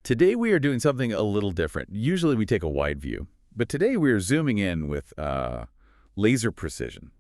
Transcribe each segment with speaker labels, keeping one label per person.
Speaker 1: Today we are doing something a little different. Usually we take a wide view, but today we are zooming in with laser precision.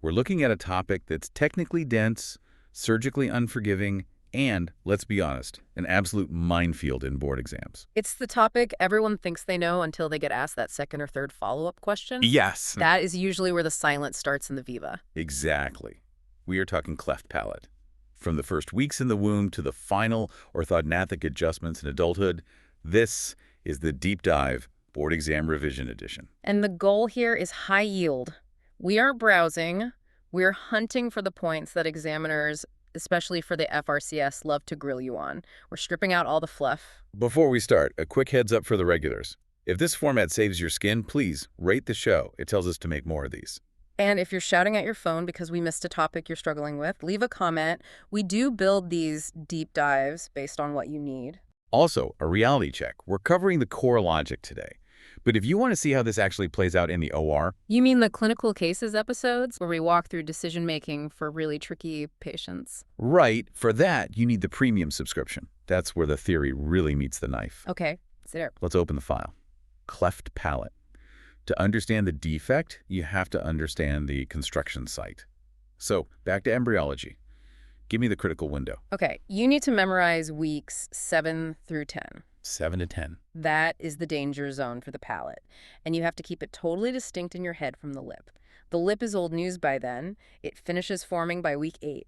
Speaker 1: We're looking at a topic that's technically dense, surgically unforgiving, and, let's be honest, an absolute minefield in board exams.
Speaker 2: It's the topic everyone thinks they know until they get asked that second or third follow-up question.
Speaker 1: Yes.
Speaker 2: That is usually where the silence starts in the viva.
Speaker 1: Exactly. We are talking cleft palate. From the first weeks in the womb to the final orthodontic adjustments in adulthood, this is the Deep Dive Board Exam Revision Edition.
Speaker 2: And the goal here is high yield. We aren't browsing. We're hunting for the points that examiners, especially for the FRCS, love to grill you on. We're stripping out all the fluff.
Speaker 1: Before we start, a quick heads up for the regulars. If this format saves your skin, please rate the show. It tells us to make more of these.
Speaker 2: And if you're shouting at your phone because we missed a topic you're struggling with, leave a comment. We do build these deep dives based on what you need.
Speaker 1: Also, a reality check. We're covering the core logic today. But if you want to see how this actually plays out in the OR...
Speaker 2: You mean the clinical cases episodes where we walk through decision-making for really tricky patients?
Speaker 1: Right. For that, you need the premium subscription. That's where the theory really meets the knife.
Speaker 2: Okay, it's there.
Speaker 1: Let's open the file. Cleft palate. To understand the defect, you have to understand the construction site. So, back to embryology. Give me the critical window.
Speaker 2: Okay, you need to memorize weeks 7 through 10.
Speaker 1: 7 to 10.
Speaker 2: That is the danger zone for the palate, and you have to keep it totally distinct in your head from the lip. The lip is old news by then. It finishes forming by week 8.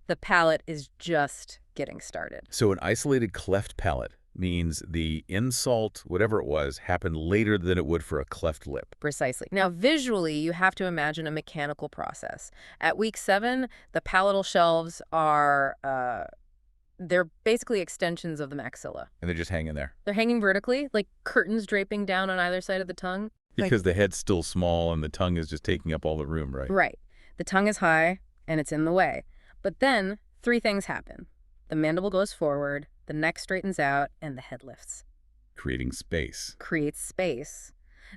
Speaker 2: The palate is just getting started.
Speaker 1: So an isolated cleft palate means the insult, whatever it was, happened later than it would for a cleft lip.
Speaker 2: Precisely. Now, visually, you have to imagine a mechanical process. At week 7, the palatal shelves are, they're basically extensions of the maxilla.
Speaker 1: And they're just hanging there.
Speaker 2: They're hanging vertically, like curtains draping down on either side of the tongue.
Speaker 1: Because the head's still small and the tongue is just taking up all the room, right?
Speaker 2: Right. The tongue is high, and it's in the way. But then, 3 things happen. The mandible goes forward, the neck straightens out, and the head lifts.
Speaker 1: Creating space.
Speaker 2: Creates space.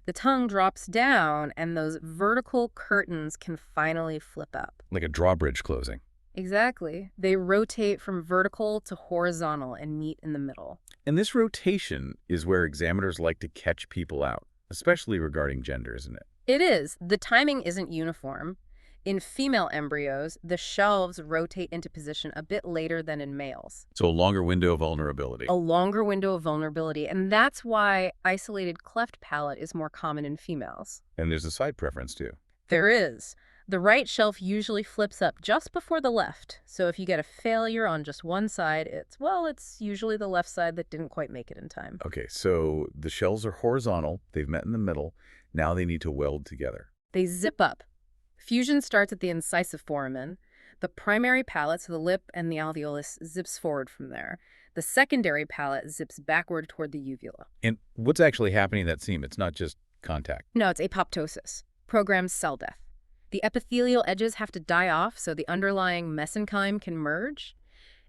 Speaker 2: The tongue drops down, and those vertical curtains can finally flip up.
Speaker 1: Like a drawbridge closing.
Speaker 2: Exactly. They rotate from vertical to horizontal and meet in the middle.
Speaker 1: And this rotation is where examiners like to catch people out, especially regarding gender, isn't it?
Speaker 2: It is. The timing isn't uniform. In female embryos, the shelves rotate into position a bit later than in males.
Speaker 1: So a longer window of vulnerability.
Speaker 2: A longer window of vulnerability, and that's why isolated cleft palate is more common in females.
Speaker 1: And there's a side preference, too.
Speaker 2: There is. The right shelf usually flips up just before the left, so if you get a failure on just one side, it's usually the left side that didn't quite make it in time.
Speaker 1: Okay, so the shelves are horizontal, they've met in the middle, now they need to weld together.
Speaker 2: They zip up. Fusion starts at the incisive foramen. The primary palate, so the lip and the alveolus, zips forward from there. The secondary palate zips backward toward the uvula.
Speaker 1: And what's actually happening in that seam? It's not just contact.
Speaker 2: No, it's apoptosis, programmed cell death. The epithelial edges have to die off so the underlying mesenchyme can merge.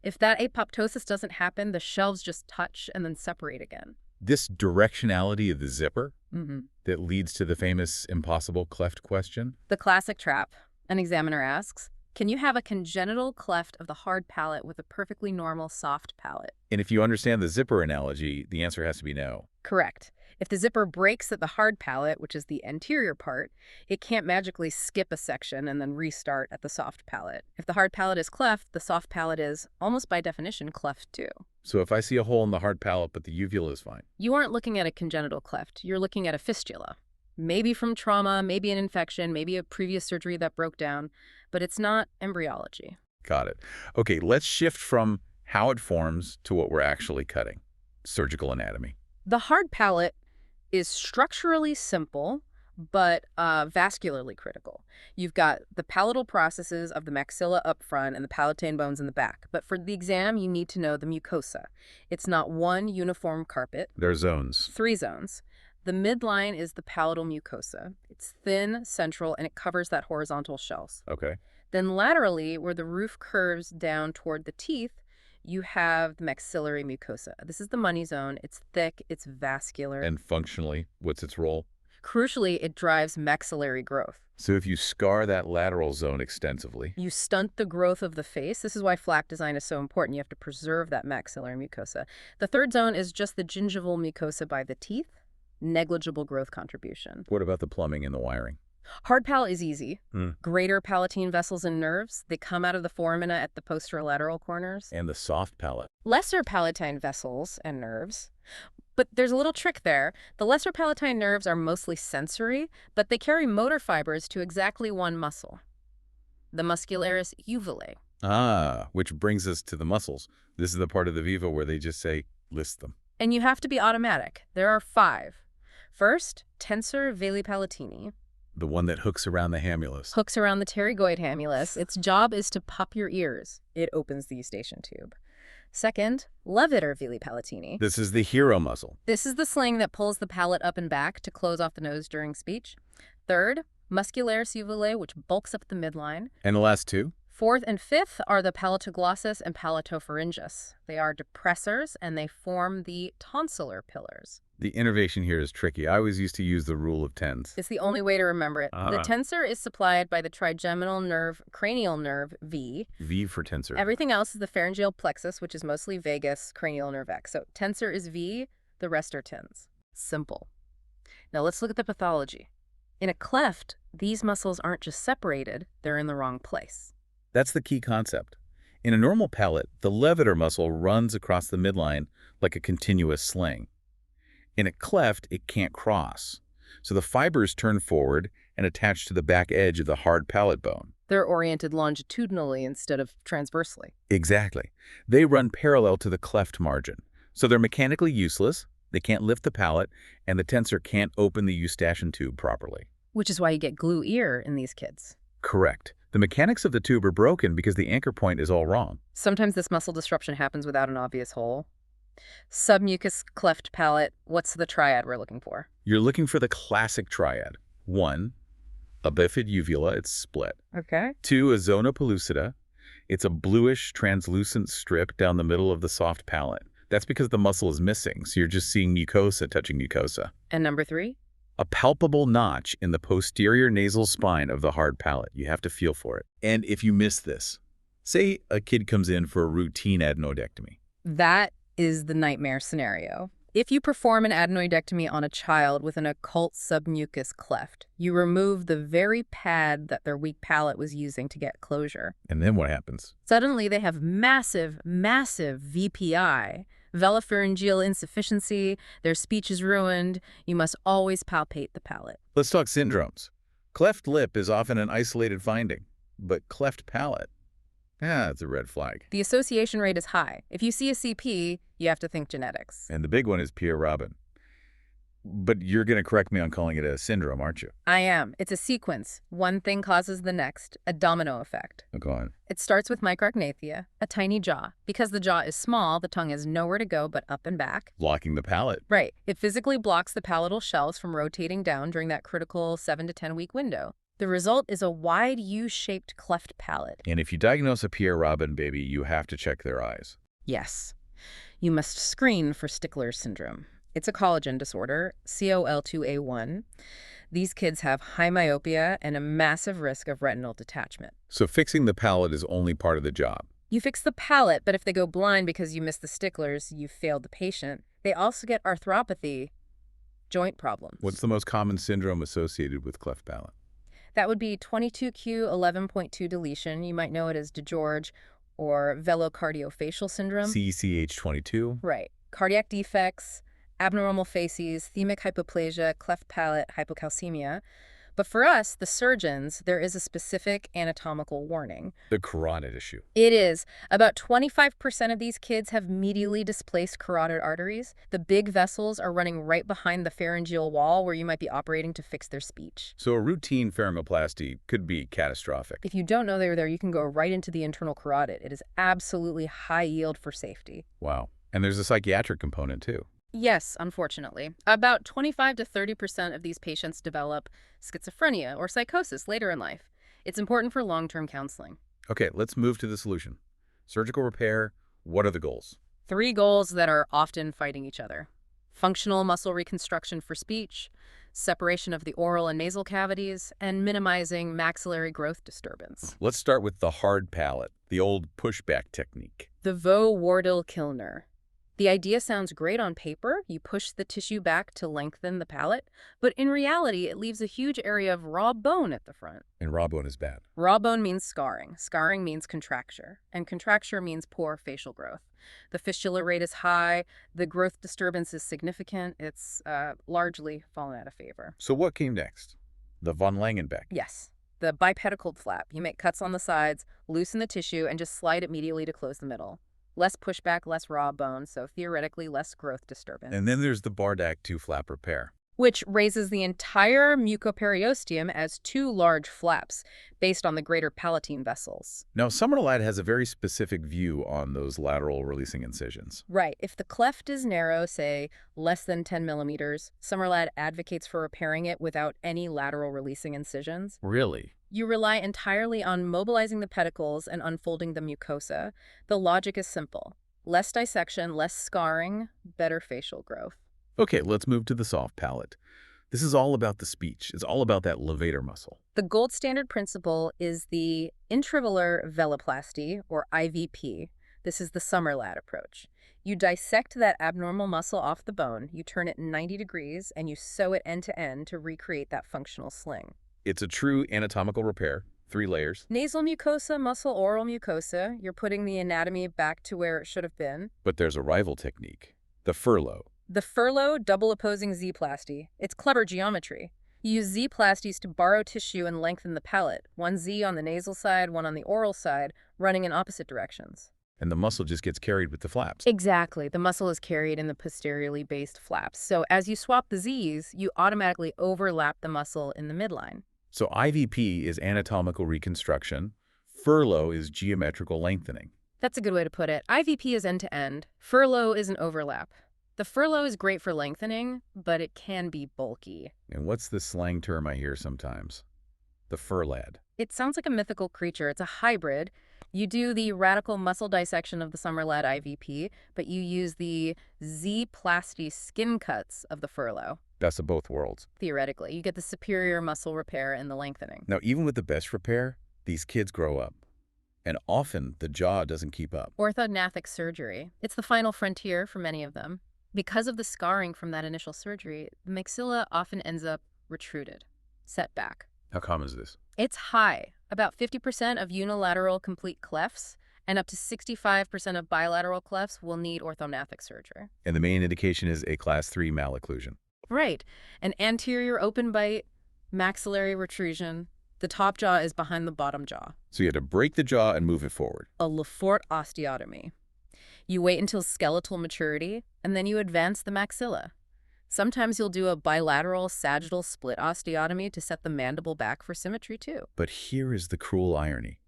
Speaker 2: If that apoptosis doesn't happen, the shelves just touch and then separate again.
Speaker 1: This directionality of the zipper
Speaker 2: Mm-hmm.
Speaker 1: that leads to the famous impossible cleft question?
Speaker 2: The classic trap. An examiner asks, can you have a congenital cleft of the hard palate with a perfectly normal soft palate?
Speaker 1: And if you understand the zipper analogy, the answer has to be no.
Speaker 2: Correct. If the zipper breaks at the hard palate, which is the anterior part, it can't magically skip a section and then restart at the soft palate. If the hard palate is cleft, the soft palate is, almost by definition, cleft too.
Speaker 1: So if I see a hole in the hard palate but the uvula is fine.
Speaker 2: You aren't looking at a congenital cleft. You're looking at a fistula. Maybe from trauma, maybe an infection, maybe a previous surgery that broke down, but it's not embryology.
Speaker 1: Got it. Okay, let's shift from how it forms to what we're actually cutting. Surgical anatomy.
Speaker 2: The hard palate is structurally simple, but vascularly critical. You've got the palatal processes of the maxilla up front and the palatine bones in the back. But for the exam, you need to know the mucosa. It's not one uniform carpet.
Speaker 1: There are zones.
Speaker 2: 3 zones. The midline is the palatal mucosa. It's thin, central, and it covers that horizontal shelf.
Speaker 1: Okay.
Speaker 2: Then laterally, where the roof curves down toward the teeth, you have the maxillary mucosa. This is the money zone. It's thick, it's vascular.
Speaker 1: And functionally, what's its role?
Speaker 2: Crucially, it drives maxillary growth.
Speaker 1: So if you scar that lateral zone extensively,
Speaker 2: You stunt the growth of the face. This is why flap design is so important. You have to preserve that maxillary mucosa. The third zone is just the gingival mucosa by the teeth. Negligible growth contribution.
Speaker 1: what about the plumbing and the wiring?
Speaker 2: Hard palate is easy.
Speaker 1: Hmm.
Speaker 2: Greater palatine vessels and nerves, they come out of the foramina at the posterolateral corners.
Speaker 1: And the soft palate.
Speaker 2: Lesser palatine vessels and nerves. But there's a little trick there. The lesser palatine nerves are mostly sensory, but they carry motor fibers to exactly one muscle, the muscularis uvulae.
Speaker 1: Ah, which brings us to the muscles. This is the part of the viva where they just say, list them.
Speaker 2: And you have to be automatic. There are 5. First, tensor veli palatini.
Speaker 1: The one that hooks around the hamulus.
Speaker 2: Hooks around the pterygoid hamulus. Its job is to pop your ears. It opens the eustachian tube. Second, levator veli palatini.
Speaker 1: This is the hero muscle.
Speaker 2: This is the sling that pulls the palate up and back to close off the nose during speech. Third, muscularis uvulae, which bulks up the midline.
Speaker 1: And the last 2?
Speaker 2: Fourth and fifth are the palatoglossus and palatopharyngeus. They are depressors, and they form the tonsillar pillars.
Speaker 1: The innervation here is tricky. I always used to use the rule of tens.
Speaker 2: It's the only way to remember it. The tensor is supplied by the trigeminal nerve, cranial nerve, V.
Speaker 1: V for tensor.
Speaker 2: Everything else is the pharyngeal plexus, which is mostly vagus, cranial nerve X. So tensor is V, the rest are tens. Simple. Now let's look at the pathology. In a cleft, these muscles aren't just separated, they're in the wrong place.
Speaker 1: That's the key concept. In a normal palate, the levator muscle runs across the midline like a continuous sling. In a cleft, it can't cross. So the fibers turn forward and attach to the back edge of the hard palate bone.
Speaker 2: They're oriented longitudinally instead of transversely.
Speaker 1: Exactly. They run parallel to the cleft margin. So they're mechanically useless, they can't lift the palate, and the tensor can't open the eustachian tube properly.
Speaker 2: Which is why you get glue ear in these kids.
Speaker 1: Correct. The mechanics of the tube are broken because the anchor point is all wrong.
Speaker 2: Sometimes this muscle disruption happens without an obvious hole. Submucous cleft palate, what's the triad we're looking for?
Speaker 1: You're looking for the classic triad. 1, a bifid uvula, it's split.
Speaker 2: Okay.
Speaker 1: 2, a zona pellucida. It's a bluish, translucent strip down the middle of the soft palate. That's because the muscle is missing, so you're just seeing mucosa touching mucosa.
Speaker 2: And number 3?
Speaker 1: A palpable notch in the posterior nasal spine of the hard palate. You have to feel for it. And if you miss this, say a kid comes in for a routine adenoidectomy.
Speaker 2: That is the nightmare scenario. If you perform an adenoidectomy on a child with an occult submucous cleft, you remove the very pad that their weak palate was using to get closure.
Speaker 1: And then what happens?
Speaker 2: Suddenly, they have massive, massive VPI, velopharyngeal insufficiency, their speech is ruined. You must always palpate the palate.
Speaker 1: Let's talk syndromes. Cleft lip is often an isolated finding, but cleft palate, it's a red flag.
Speaker 2: The association rate is high. If you see a CP, you have to think genetics.
Speaker 1: And the big one is Pierre-Robin. But you're going to correct me on calling it a syndrome, aren't you?
Speaker 2: I am. It's a sequence. One thing causes the next, a domino effect.
Speaker 1: Go on.
Speaker 2: It starts with micrognathia, a tiny jaw. Because the jaw is small, the tongue has nowhere to go but up and back.
Speaker 1: Blocking the palate.
Speaker 2: Right. It physically blocks the palatal shelves from rotating down during that critical 7 to 10 week window. The result is a wide U-shaped cleft palate.
Speaker 1: And if you diagnose a Pierre-Robin baby, you have to check their eyes.
Speaker 2: Yes. You must screen for Stickler syndrome. It's a collagen disorder, COL2A1. These kids have high myopia and a massive risk of retinal detachment.
Speaker 1: So fixing the palate is only part of the job.
Speaker 2: You fix the palate, but if they go blind because you missed the sticklers, you failed the patient. They also get arthropathy, joint problems.
Speaker 1: What's the most common syndrome associated with cleft palate?
Speaker 2: That would be 22q11.2 deletion. You might know it as DeGeorge or velocardiofacial syndrome.
Speaker 1: CCH22.
Speaker 2: Right. Cardiac defects, abnormal facies, thymic hypoplasia, cleft palate, hypocalcemia. But for us, the surgeons, there is a specific anatomical warning.
Speaker 1: The carotid issue.
Speaker 2: It is. About 25% of these kids have medially displaced carotid arteries. The big vessels are running right behind the pharyngeal wall where you might be operating to fix their speech.
Speaker 1: So a routine pharyngoplasty could be catastrophic.
Speaker 2: If you don't know they're there, you can go right into the internal carotid. It is absolutely high yield for safety.
Speaker 1: Wow. And there's a psychiatric component too.
Speaker 2: Yes, unfortunately. About 25 to 30% of these patients develop schizophrenia or psychosis later in life. It's important for long-term counseling.
Speaker 1: Okay, let's move to the solution. Surgical repair, what are the goals?
Speaker 2: 3 goals that are often fighting each other. Functional muscle reconstruction for speech, separation of the oral and nasal cavities, and minimizing maxillary growth disturbance.
Speaker 1: Let's start with the hard palate, the old pushback technique.
Speaker 2: The Vo-Wardle-Kilner. The idea sounds great on paper. You push the tissue back to lengthen the palate, but in reality, it leaves a huge area of raw bone at the front.
Speaker 1: And raw bone is bad.
Speaker 2: Raw bone means scarring. Scarring means contracture, and contracture means poor facial growth. The fistula rate is high. The growth disturbance is significant. It's largely fallen out of favor.
Speaker 1: So what came next? The von Langenbeck.
Speaker 2: Yes. The bipedicle flap. You make cuts on the sides, loosen the tissue, and just slide immediately to close the middle. Less pushback, less raw bone, so theoretically less growth disturbance.
Speaker 1: And then there's the Bardak 2 flap repair,
Speaker 2: which raises the entire mucoperiosteum as two large flaps based on the greater palatine vessels.
Speaker 1: Now, Summerlad has a very specific view on those lateral releasing incisions.
Speaker 2: Right. If the cleft is narrow, say less than 10 millimeters, Summerlad advocates for repairing it without any lateral releasing incisions.
Speaker 1: Really?
Speaker 2: You rely entirely on mobilizing the pedicles and unfolding the mucosa. The logic is simple. Less dissection, less scarring, better facial growth.
Speaker 1: Okay, let's move to the soft palate. This is all about the speech. It's all about that levator muscle.
Speaker 2: The gold standard principle is the intravelar veloplasty, or IVP. This is the Summerlad approach. You dissect that abnormal muscle off the bone, you turn it 90 degrees, and you sew it end to end to recreate that functional sling.
Speaker 1: It's a true anatomical repair, 3 layers.
Speaker 2: Nasal mucosa, muscle, oral mucosa. You're putting the anatomy back to where it should have been.
Speaker 1: But there's a rival technique, the furlough.
Speaker 2: The furlough double opposing Z-plasty. It's clever geometry. You use Z-plasties to borrow tissue and lengthen the palate. One Z on the nasal side, one on the oral side, running in opposite directions.
Speaker 1: And the muscle just gets carried with the flaps.
Speaker 2: Exactly. The muscle is carried in the posteriorly based flaps. So as you swap the Zs, you automatically overlap the muscle in the midline.
Speaker 1: So IVP is anatomical reconstruction. Furlough is geometrical lengthening.
Speaker 2: That's a good way to put it. IVP is end-to-end. Furlough is an overlap. The furlough is great for lengthening, but it can be bulky.
Speaker 1: And what's the slang term I hear sometimes? The furlad.
Speaker 2: It sounds like a mythical creature. It's a hybrid. You do the radical muscle dissection of the Summerlad IVP, but you use the Z-plasty skin cuts of the furlough.
Speaker 1: Best of both worlds.
Speaker 2: Theoretically, you get the superior muscle repair and the lengthening.
Speaker 1: Now, even with the best repair, these kids grow up. And often, the jaw doesn't keep up.
Speaker 2: Orthognathic surgery. It's the final frontier for many of them. Because of the scarring from that initial surgery, the maxilla often ends up retruded, set back.
Speaker 1: How common is this?
Speaker 2: It's high. About 50% of unilateral complete clefts and up to 65% of bilateral clefts will need orthognathic surgery.
Speaker 1: And the main indication is a class 3 malocclusion.
Speaker 2: Right. An anterior open bite, maxillary retrusion. The top jaw is behind the bottom jaw.
Speaker 1: So you had to break the jaw and move it forward.
Speaker 2: A Lefort osteotomy. You wait until skeletal maturity, and then you advance the maxilla. Sometimes you'll do a bilateral sagittal split osteotomy to set the mandible back for symmetry too.
Speaker 1: But here is the cruel irony.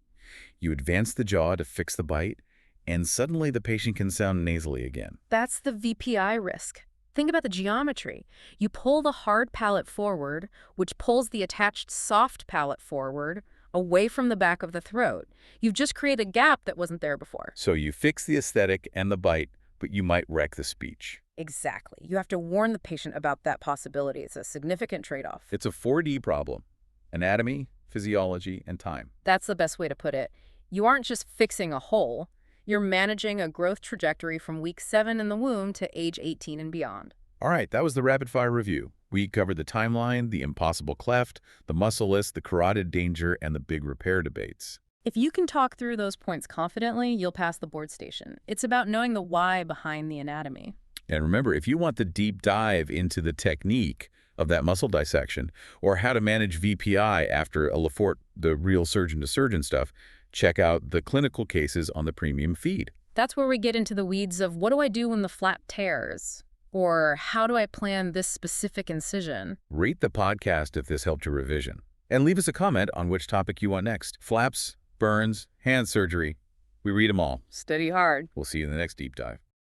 Speaker 1: You advance the jaw to fix the bite, and suddenly the patient can sound nasally again.
Speaker 2: That's the VPI risk. Think about the geometry. You pull the hard palate forward, which pulls the attached soft palate forward, away from the back of the throat. You've just created a gap that wasn't there before.
Speaker 1: So you fix the aesthetic and the bite, but you might wreck the speech.
Speaker 2: Exactly. You have to warn the patient about that possibility. It's a significant trade-off.
Speaker 1: It's a 4D problem. Anatomy, physiology, and time.
Speaker 2: That's the best way to put it. You aren't just fixing a hole. You're managing a growth trajectory from week 7 in the womb to age 18 and beyond.
Speaker 1: All right, that was the rapid-fire review. We covered the timeline, the impossible cleft, the muscle list, the carotid danger, and the big repair debates.
Speaker 2: If you can talk through those points confidently, you'll pass the board station. It's about knowing the why behind the anatomy.
Speaker 1: And remember, if you want the deep dive into the technique of that muscle dissection or how to manage VPI after a Lefort, the real surgeon-to-surgeon stuff, check out the clinical cases on the premium feed.
Speaker 2: That's where we get into the weeds of what do I do when the flap tears? Or how do I plan this specific incision?
Speaker 1: Rate the podcast if this helped your revision. And leave us a comment on which topic you want next. Flaps, burns, hand surgery. We read them all.
Speaker 2: Study hard.
Speaker 1: We'll see you in the next deep dive.